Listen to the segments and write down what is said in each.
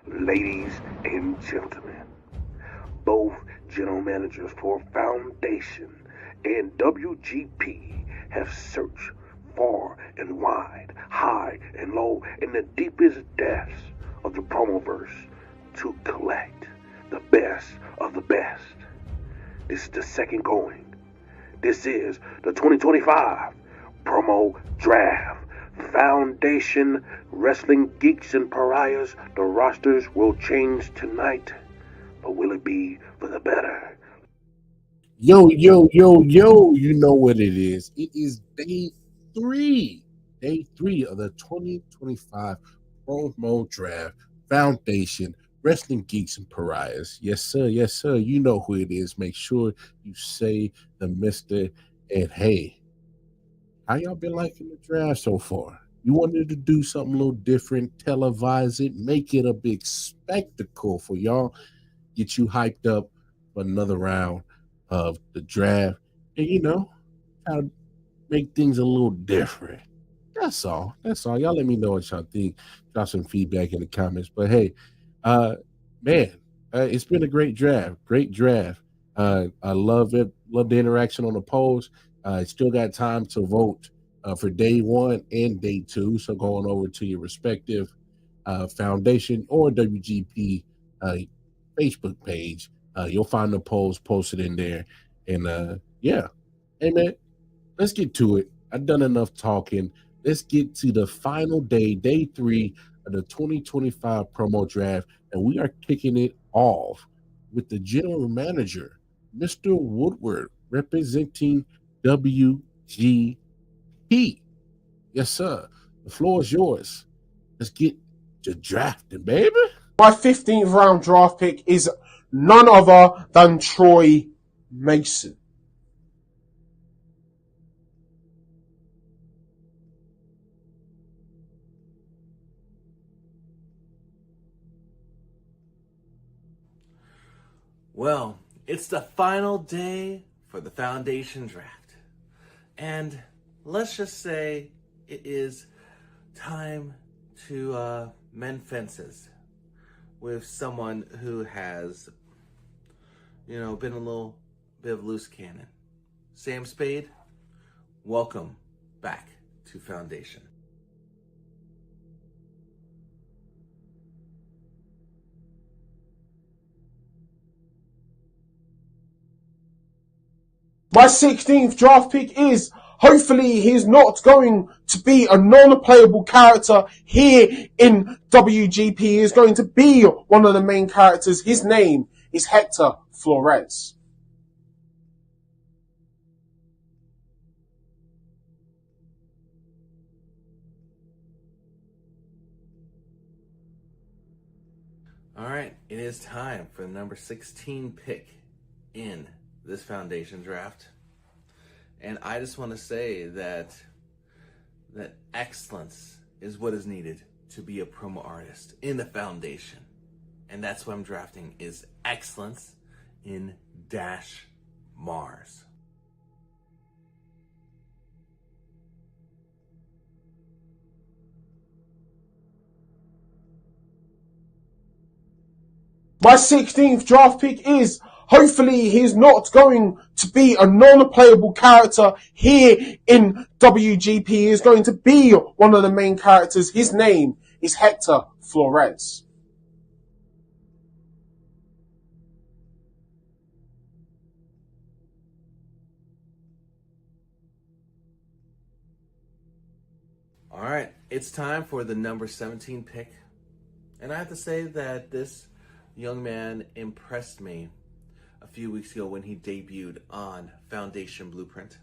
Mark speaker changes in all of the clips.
Speaker 1: Ladies and gentlemen, both general managers for Foundation and WGP have searched far and wide, high and low, in the deepest depths of the promoverse to collect the best of the best. This is the second going. This is the 2025 promo draft. Foundation, Wrestling Geeks, and Pariahs. The rosters will change tonight, but will it be for the better?
Speaker 2: Yo, yo, yo, yo, you know what it is. It is day three of the 2025 promo draft. Foundation, Wrestling Geeks, and Pariahs. Yes, sir, yes, sir. You know who it is. Make sure you say the Mr. And hey, how y'all been liking the draft so far? You wanted to do something a little different, televise it, make it a big spectacle for y'all, get you hyped up for another round of the draft, and how to make things a little different. That's all. That's all. Y'all let me know what y'all think. Drop some feedback in the comments. But hey, uh, man, it's been a great draft. Great draft. I love it. Love the interaction on the polls. Still got time to vote for day one and day two. So going over to your respective foundation or WGP Facebook page, you'll find the polls posted in there. And yeah, hey man, let's get to it. I've done enough talking. Let's get to the final day, day three of the 2025 promo draft, and we are kicking it off with the general manager, Mr. Woodward, representing WGP. Yes, sir. The floor is yours. Let's get to drafting, baby.
Speaker 3: My 15th round draft pick is none other than Troy Mason.
Speaker 4: Well, it's the final day for the Foundation draft. And let's just say it is time to mend fences with someone who has, been a little bit of loose cannon. Sam Spade, welcome back to Foundation.
Speaker 3: My 16th draft pick is, hopefully he's not going to be a non-playable character here in WGP. He is going to be one of the main characters. His name is Hector Flores.
Speaker 4: All right, it is time for the number 16 pick in this Foundation draft. And I just want to say that excellence is what is needed to be a promo artist in the Foundation. And that's what I'm drafting, is excellence in Dash Mars.
Speaker 3: My 16th draft pick is, hopefully he's not going to be a non-playable character here in WGP. He is going to be one of the main characters. His name is Hector Flores.
Speaker 4: All right, it's time for the number 17 pick. And I have to say that this young man impressed me a few weeks ago when he debuted on Foundation Blueprint.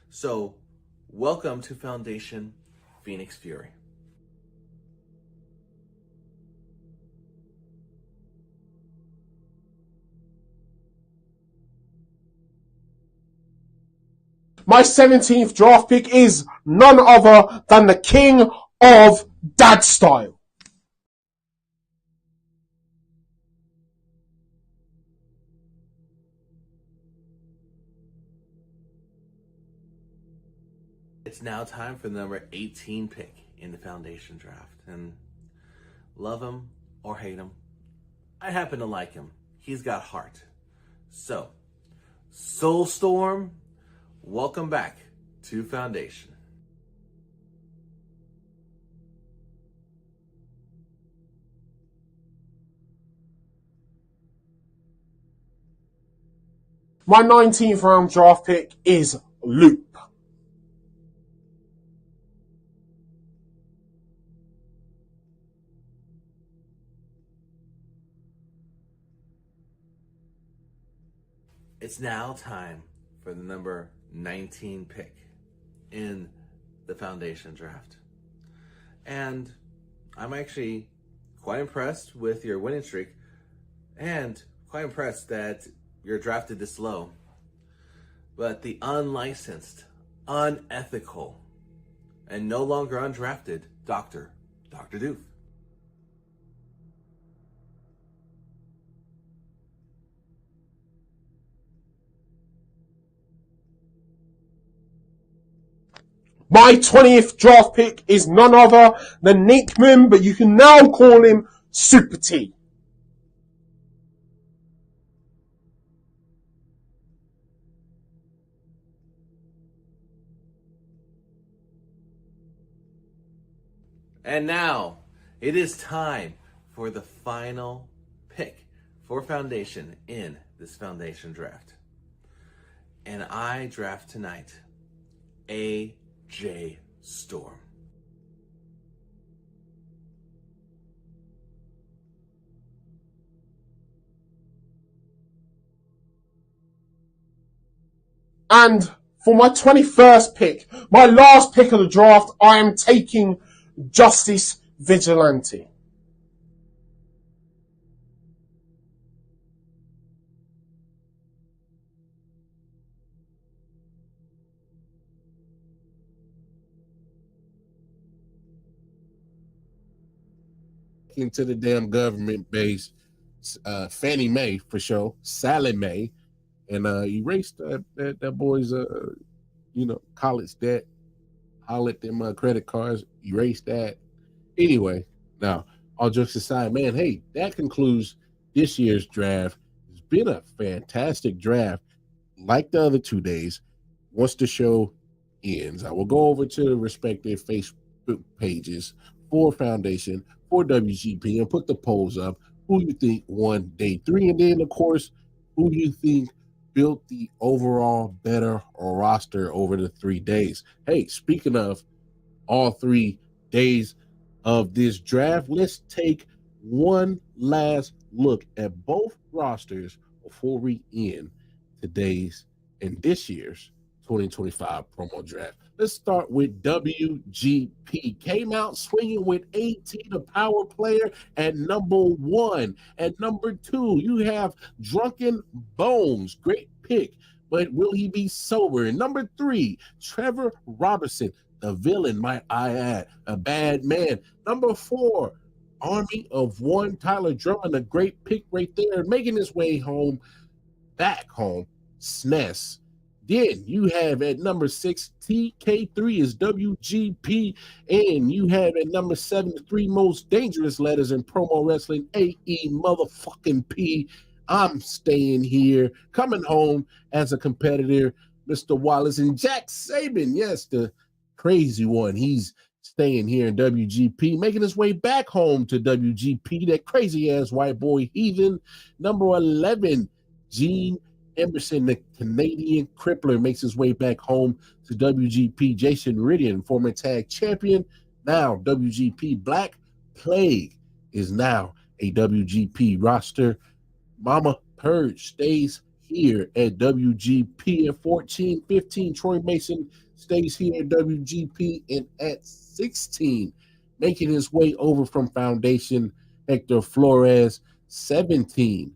Speaker 4: So, welcome to Foundation, Phoenix Fury.
Speaker 3: My 17th draft pick is none other than the king of dad style.
Speaker 4: It's now time for the number 18 pick in the Foundation draft. And love him or hate him. I happen to like him. He's got heart. So, Soulstorm, welcome back to Foundation.
Speaker 3: My 19th round draft pick is Loop.
Speaker 4: It's now time for the number 19 pick in the Foundation draft. And I'm actually quite impressed with your winning streak and quite impressed that you're drafted this low. But the unlicensed, unethical, and no longer undrafted Dr. Doof.
Speaker 3: My 20th draft pick is none other than Nickman, but you can now call him Super T.
Speaker 4: And now, it is time for the final pick for Foundation in this Foundation draft. And I draft tonight AJ Storm.
Speaker 3: And for my 21st pick, my last pick of the draft, I am taking Justice Vigilante.
Speaker 2: Into the damn government base, Fannie Mae for sure, Sally Mae, and erased that boy's college debt, hollered them credit cards, erased that. Anyway, now all jokes aside, man, hey, that concludes this year's draft. It's been a fantastic draft, like the other 2 days. Once the show ends, I will go over to the respective Facebook pages for Foundation, for WGP, and put the polls up. Who you think won day 3, and then of course, who you think built the overall better roster over the 3 days. Hey, speaking of all 3 days of this draft, let's take one last look at both rosters before we end today's and this year's 2025 promo draft. Let's start with WGP. Came out swinging with 18, a power player at number 1. At number 2, you have Drunken Bones. Great pick, but will he be sober? And number 3, Trevor Robertson, the villain, might I add, a bad man. Number 4, Army of One, Tyler Drummond, a great pick right there, making his way back home, SNES. Then you have at number 6, TK3 is WGP, and you have at number 7, the 3 most dangerous letters in promo wrestling, AE motherfucking P. I'm staying here, coming home as a competitor, Mr. Wallace, and Jack Saban, yes, the crazy one. He's staying here in WGP, making his way back home to WGP, that crazy-ass white boy heathen. Number 11, Gene Emerson, the Canadian crippler, makes his way back home to WGP. Jason Ridian, former tag champion, now WGP. Black Plague is now a WGP roster. Mama Purge stays here at WGP at 14. 15, Troy Mason stays here at WGP. And at 16, making his way over from Foundation, Hector Flores. 17,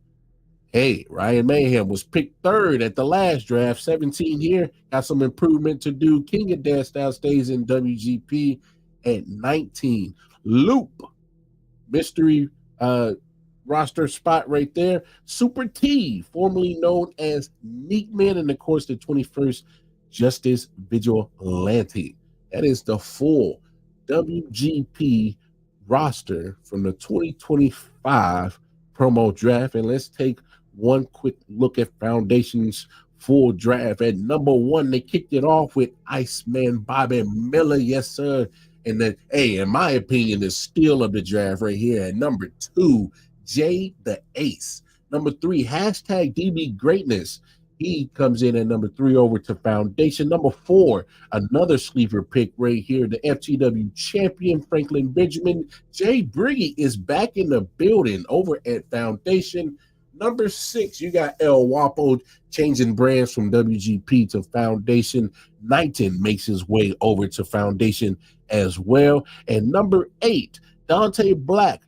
Speaker 2: hey, Ryan Mayhem was picked 3rd at the last draft. 17 here, got some improvement to do. King of Death Style stays in WGP at 19. Loop, mystery roster spot right there. Super T, formerly known as Neatman, and of course the 21st, Justice Vigilante. That is the full WGP roster from the 2025 promo draft. And let's take one quick look at Foundation's full draft. At number 1, they kicked it off with Iceman Bobby Miller. Yes, sir. And then, hey, in my opinion, the steal of the draft right here. At number 2, Jay the Ace. Number 3, hashtag DB Greatness. He comes in at number 3 over to Foundation. Number 4, another sleeper pick right here, the FTW champion, Franklin Benjamin. Jay Briggy is back in the building over at Foundation. Number 6, you got El Wapo changing brands from WGP to Foundation. Knighton makes his way over to Foundation as well. And number 8, Dante Black,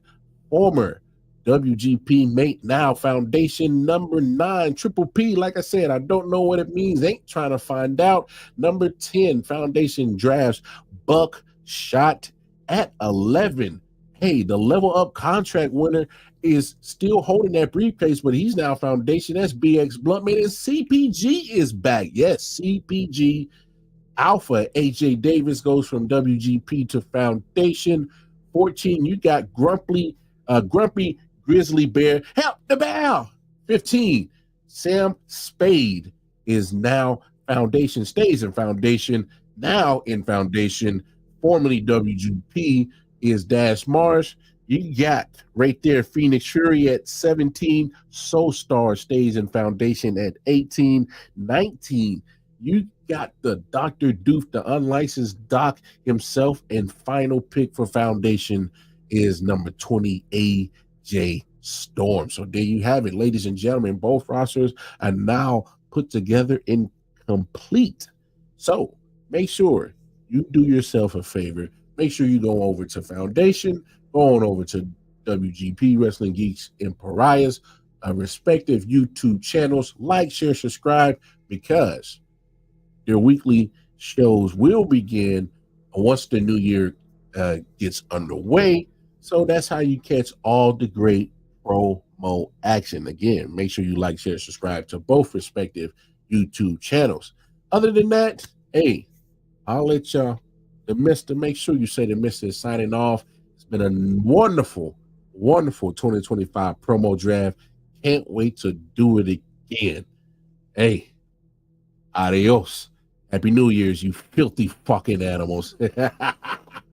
Speaker 2: former WGP mate, now Foundation. Number 9, Triple P. Like I said, I don't know what it means. Ain't trying to find out. Number 10, Foundation drafts Buckshot at 11. Hey, the level up contract winner is still holding that briefcase, but he's now Foundation. That's BX Bluntman, and CPG is back. Yes, CPG Alpha. AJ Davis goes from WGP to Foundation. 14, you got Grumpy Grizzly Bear, help the bow. 15, Sam Spade is now Foundation, stays in Foundation, now in Foundation, formerly WGP, is Dash Marsh. You got right there Phoenix Fury at 17, Soul Star stays in Foundation at 18. 19, you got the Dr. Doof, the unlicensed doc himself, and final pick for Foundation is number 20, AJ Storm. So there you have it, ladies and gentlemen. Both rosters are now put together and complete. So make sure you do yourself a favor. Make sure you go over to Foundation, go on over to WGP, Wrestling Geeks, and Pariahs, respective YouTube channels. Like, share, subscribe, because their weekly shows will begin once the new year gets underway. So that's how you catch all the great promo action. Again, make sure you like, share, subscribe to both respective YouTube channels. Other than that, hey, I'll let y'all, the Mister, make sure you say the Mister is signing off. It's been a wonderful, wonderful 2025 promo draft. Can't wait to do it again. Hey, adios. Happy New Year's, you filthy fucking animals.